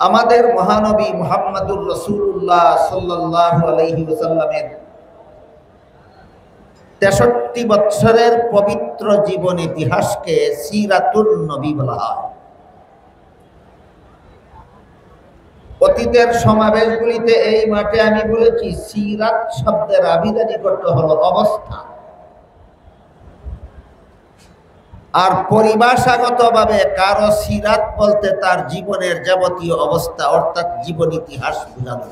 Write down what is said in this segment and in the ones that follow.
আমাদের মহানবী মুহাম্মদুর রাসূলুল্লাহ সাল্লাল্লাহু আলাইহি ওয়াসাল্লামের ৬৩ বছরের পবিত্র জীবন ইতিহাসকে সিরাতুন নবী বলা হয়। অতীতের সমাবেশগুলিতে এই মাঠে আমি বলেছি সিরাত শব্দের আবিধানিক অর্থ হলো অবস্থা, আর পরিভাষাগতভাবে কারো সিরাত বলতে তার জীবনের যাবতীয় অবস্থা অর্থাৎ জীবন ইতিহাস বোঝানো।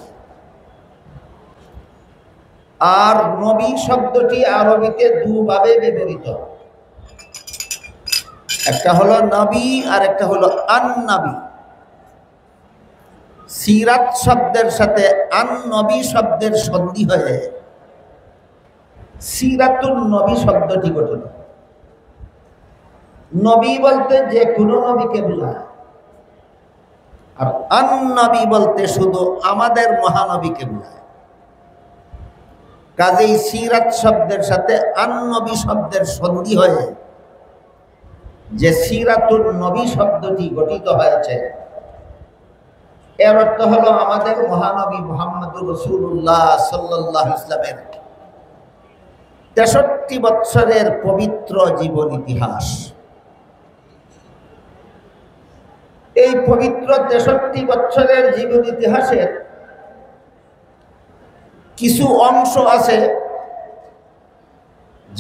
আর নবী শব্দটি আরবিতে দুভাবে ব্যবহৃত, একটা হলো নবী আর একটা হলো আন-নবী। সিরাত শব্দের সাথে আন-নবী শব্দের সন্ধি হয়ে সিরাতুন নবী শব্দটি গঠিত। নবী বলতে যে কোনো নবীকে বোঝায়, আর আন-নবী বলতে শুধু আমাদের মহানবীকে বোঝায়। কাজেই সিরাত শব্দের সাথে আন-নবী শব্দের সন্ধি হয়ে যে সিরাতুন নবী শব্দটি গঠিত হয়েছে, এর অর্থ হলো আমাদের মহানবী মুহাম্মদুর রাসূলুল্লাহ সাল্লাল্লাহু আলাইহি ওয়াসাল্লামের ৬৩ বছরের পবিত্র জীবন ইতিহাস। এই পবিত্র ৬৩ বছরের জীবন ইতিহাসের কিছু অংশ আছে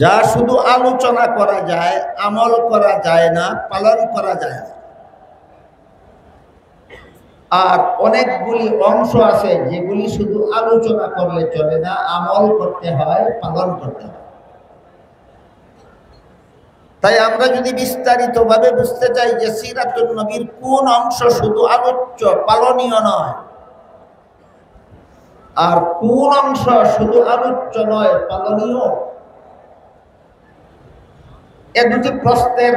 যা শুধু আলোচনা করা যায়, আমল করা যায় না, পালন করা যায় না। আর অনেকগুলি অংশ আছে যেগুলি শুধু আলোচনা করলে চলে না, আমল করতে হয়, পালন করতে হয়। তাই আমরা যদি বিস্তারিতভাবে বুঝতে চাই যে সিরাতুন নবীর কোন অংশ শুধু আলোচ্য, পালনীয় নয়, আর কোন অংশ শুধু আলোচ্য নয়, পালনীয়, এ দুটি প্রশ্নের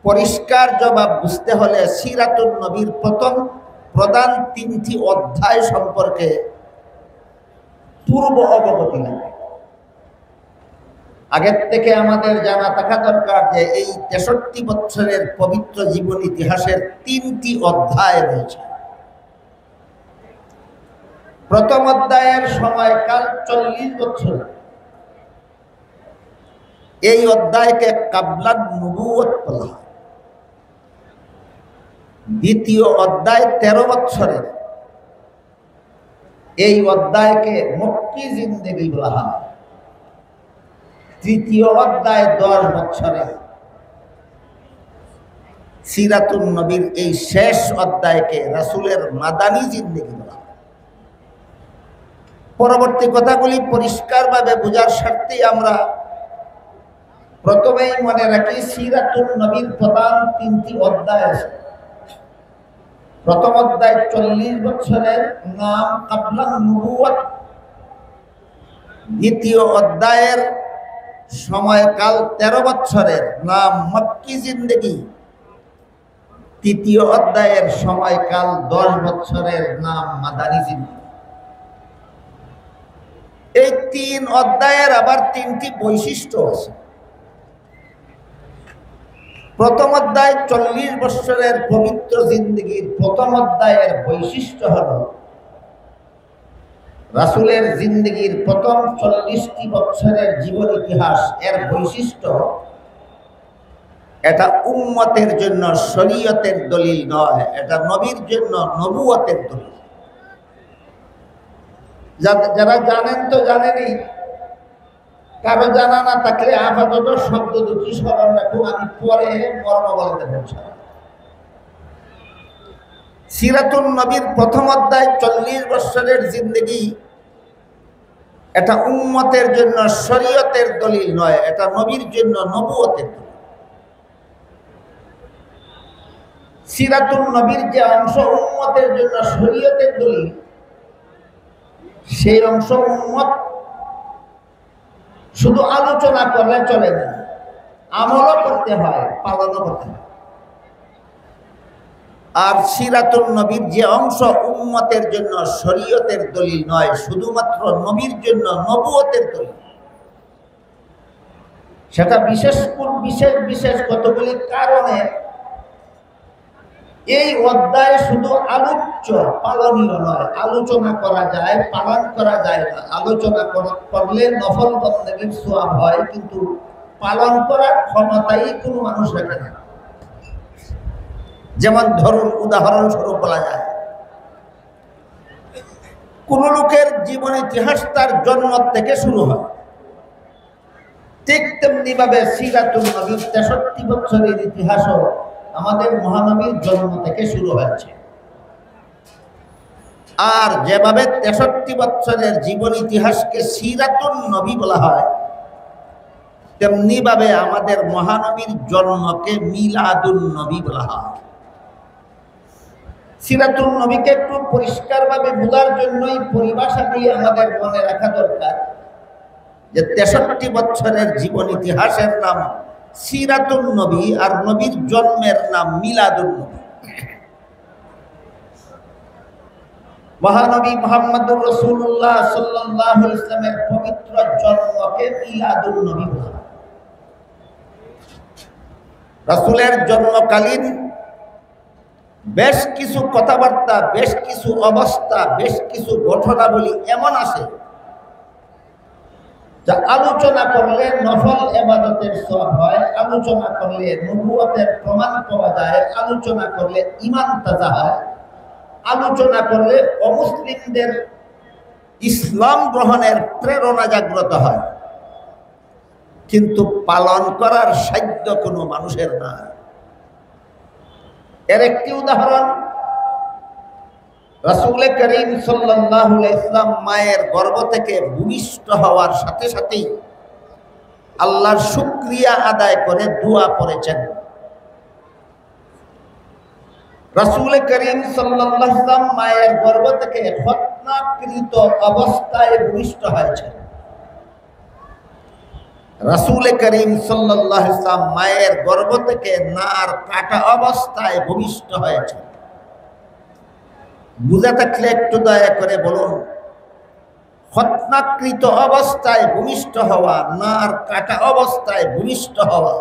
পরিষ্কার জবাব বুঝতে হলে সিরাতুন নবীর প্রধান ৩টি অধ্যায় সম্পর্কে পূর্ব অবগতি লাগে। আগের থেকে আমাদের জানা থাকা দরকার যে এই ৬৩ বছরের পবিত্র জীবন ইতিহাসের ৩টি অধ্যায় রয়েছে। প্রথম অধ্যায়ের সময়কাল ৪০ বছর। এই অধ্যায়কে কাবলান নবুয়ত বলা হয়। দ্বিতীয় অধ্যায় ১৩ বছরের। এই অধ্যায়কে মক্কি জিন্দেগি বলা হয়। তৃতীয় অধ্যায় ১০ বছরের। সিরাতুন নবীর এই শেষ অধ্যায়কে রাসূলের মাদানী জিন্দেগি বলা হয়। পরবর্তী কথাগুলি পরিষ্কারভাবে বোঝার স্বার্থেই আমরা প্রথমেই মনে রাখি সিরাতুন নবীর প্রধান ৩টি অধ্যায় আছে। প্রথম অধ্যায় ৪০ বছরের, নাম কাবলান নবুয়ত। দ্বিতীয় অধ্যায়ের সময়কাল ১৩ বছরের, নাম মক্কি জিন্দেগি। তৃতীয় অধ্যায়ের সময়কাল ১০ বছরের, নাম মাদানী জিন্দেগি। এই ৩ অধ্যায়ের আবার ৩টি বৈশিষ্ট্য আছে। প্রথম অধ্যায় ৪০ বছরের পবিত্র জিন্দেগির প্রথম অধ্যায়ের বৈশিষ্ট্য হল রাসূলের জিন্দেগির প্রথম ৪০টি বছরের জীবন ইতিহাস। এর বৈশিষ্ট্য, এটা উম্মতের জন্য শরীয়তের দলিল নয়, এটা নবীর জন্য নবুয়তের দলিল। যারা জানেন তো জানেনই, কারো জানা না থাকলে আপাতত শব্দ দুটি স্মরণ রাখুন, আমি পরে মর্ম বলতে বলছি। সিরাতুন নবীর প্রথম অধ্যায় ৪০ বছরের জিন্দেগি, এটা উম্মতের জন্য শরীয়তের দলিল নয়, এটা নবীর জন্য নবুয়তের দলিল। সিরাতুন নবীর যে অংশ উম্মতের জন্য শরীয়তের দলিল, সেই অংশ উম্মত শুধু আলোচনা করলে চলে না, আমলও করতে হয়, পালনও করতে হয়। আর সিরাতুন নবীর যে অংশ উম্মতের জন্য শরীয়তের দলিল নয়, শুধুমাত্র নবীর জন্য নবুয়তের দলিল, সেটা বিশেষ বিশেষ কতগুলি কারণে এই অধ্যায় শুধু আলোচ্য, পালনীয় নয়। আলোচনা করা যায়, পালন করা যায় না। আলোচনা করলে নফল বন্দেগীর সওয়াব হয়, কিন্তু পালন করার ক্ষমতাই কোনো মানুষ রাখে না। যেমন ধরুন, উদাহরণস্বরূপ বলা যায়, কোন লোকের জীবন ইতিহাস তার জন্ম থেকে শুরু হয়, ঠিক তেমনি ভাবে সিরাতুন নবীর 63 বছরের ইতিহাসও আমাদের মহানবীর জন্ম থেকে শুরু হয়েছে। আর যেভাবে 63 বছরের জীবন ইতিহাসকে সিরাতুন নবী বলা হয়, তেমনি ভাবে আমাদের মহানবীর জন্মকে মিলাদুন নবী বলা হয়। সিরাতুন নবীকে একটু পরিষ্কারভাবে বোঝার জন্যই পরিভাষা দিয়ে আমাদের মনে রাখা দরকার যে 63 বছরের জীবন ইতিহাসের নাম সিরাতুন নবী, আর নবীর জন্মের নাম মিলাদুন নবী। মহানবী মুহাম্মদুর রাসূলুল্লাহ সাল্লাল্লাহু আলাইহি ওয়াসাল্লামের পবিত্র জন্মকে মিলাদুন নবী বলা হয়। রাসূলের জন্মকালীন বেশ কিছু কথাবার্তা, বেশ কিছু অবস্থা, বেশ কিছু ঘটনাবলী এমন আছে যা আলোচনা করলে নফল ইবাদতের সওয়াব হয়, আলোচনা করলে নবুয়তের প্রমাণ পাওয়া যায়, আলোচনা করলে ঈমান তাজা হয়, আলোচনা করলে অমুসলিমদের ইসলাম গ্রহণের প্রেরণা জাগ্রত হয়, কিন্তু পালন করার সাধ্য কোনো মানুষের না। এর একটি উদাহরণ, রাসূল করিম সাল্লাল্লাহু আলাইহি ওয়াসাল্লাম মায়ের গর্ভ থেকে ভূমিষ্ঠ হওয়ার সাথে সাথেই আল্লাহর শুকরিয়া আদায় করে দোয়া পড়েছেন। রাসূল করিম সাল্লাল্লাহু আলাইহি ওয়াসাল্লাম মায়ের গর্ভ থেকে খতনাকৃত অবস্থায় ভূমিষ্ঠ হয়েছেন। রাসূল করিম সাল্লাল্লাহু আলাইহি ওয়াসাল্লাম মায়ের গর্ভ থেকে নার কাটা অবস্থায় ভূমিষ্ঠ হয়েছেন। বুঝা থাকলে একটু দয়া করে বলুন, খতনাকৃত অবস্থায় ভূমিষ্ঠ হওয়া, নার কাটা অবস্থায় ভূমিষ্ঠ হওয়া,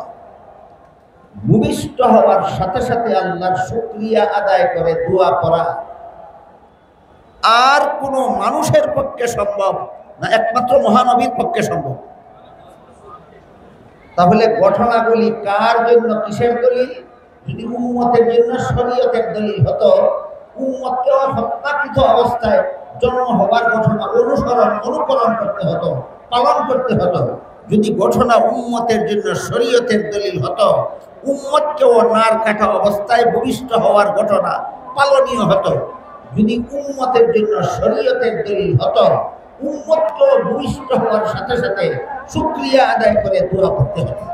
ভূমিষ্ঠ হওয়ার সাথে সাথে আল্লাহর শুকরিয়া আদায় করে দোয়া করা আর কোনো মানুষের পক্ষে সম্ভব না, একমাত্র মহানবীর পক্ষে সম্ভব। তাহলে ঘটনাগুলি কার জন্য, কিসের দলিল? যদি উম্মতের জন্য শরীয়তের দলিল হতো, উম্মতকেও হত্যাকৃত অবস্থায় জন্ম হবার ঘটনা অনুকরণ করতে হতো, পালন করতে হতো। যদি ঘটনা উম্মতের জন্য শরীয়তের দলিল হতো, উম্মতকেও নার কাটা অবস্থায় ভূমিষ্ঠ হওয়ার ঘটনা পালনীয় হতো। যদি উম্মতের জন্য শরীয়তের দলিল হতো, উম্মতকেও ভূমিষ্ঠ হওয়ার সাথে সাথে শুকরিয়া আদায় করে দোয়া করতে হতো।